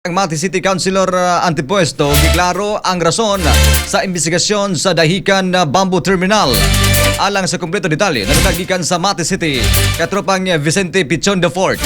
Ang Mati City Councilor Antipuesto, giklaro ang rason sa investigasyon sa dahikan na Bamboo Terminal. Alang sa kumpleto detalye, nananagikan sa Mati City, katropang Vicente Pichon de Fort.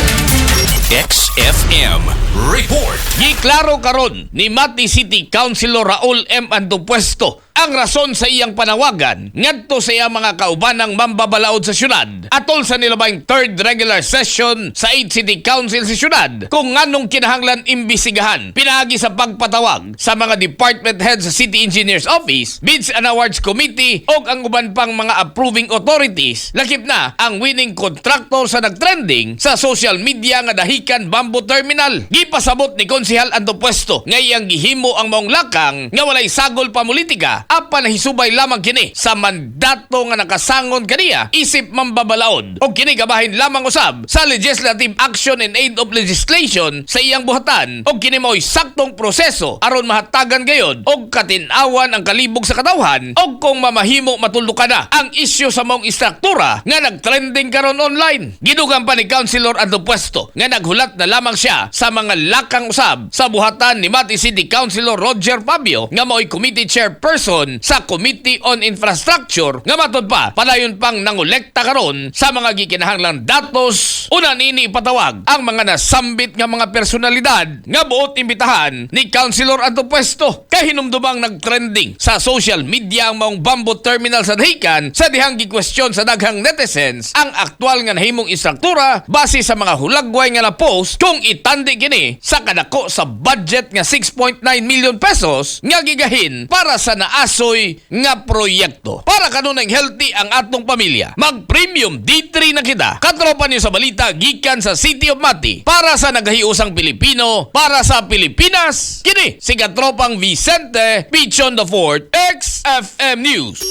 XFM Report. Giklaro karon ni Mati City Councilor Raul M. Antipuesto ang rason sa iyang panawagan ngadto sa iyang mga kaubanang mambabalaod sa syudad atol sa nilabing third regular session sa 8 City Council sa syudad kung nganong kinahanglan imbisigahan pinaagi sa pagpatawag sa mga department heads sa City Engineers Office, Bids and Awards Committee o ang uban pang mga approving authorities lakip na ang winning contractor sa nagtrending sa social media nga dahikan Bamboo Terminal. Gipasabot ni Konsehal Antipuesto nga iyang gihimo ang maong lakang nga walay sagol pa politika apan nahisubay lamang kini sa mandato nga nakasangon kaniya isip mambabalaod o kini gabahin lamang usab sa legislative action and aid of legislation sa iyang buhatan o kini mao'y saktong proseso aron mahatagan gayod o katinawan ang kalibog sa katawhan o kung mamahimo matulukan na ang isyu sa maong istruktura nga nagtrending karon online. Gidugang pa ni Councilor Antipuesto nga naghulat na lamang siya sa mga lakang usab sa buhatan ni Mati City Councilor Roger Fabio nga mao'y committee chairperson sa Committee on Infrastructure nga matod pa padayon pang nangolekta karon sa mga gikinahanglang datos una nini ipatawag ang mga nasambit nga mga personalidad nga buot imbitahan ni Councilor Antipuesto kay hinumdumang nagtrending sa social media ang maong Bamboo Terminal sa dahikan sa dihang gikwestiyon sa daghang netizens ang aktwal nga nahimong istruktura base sa mga hulagway nga na post kung itandi kini sa kadako sa budget nga 6.9 million pesos nga gigahin para sa naasoy nga proyekto. Para kanunay healthy ang atong pamilya, mag-premium D3 na kita. Katropa niyo sa balita gikan sa City of Mati para sa nagahiusang Pilipino, para sa Pilipinas. Kini si katropang Vicente Pichon de Fort, XFM News.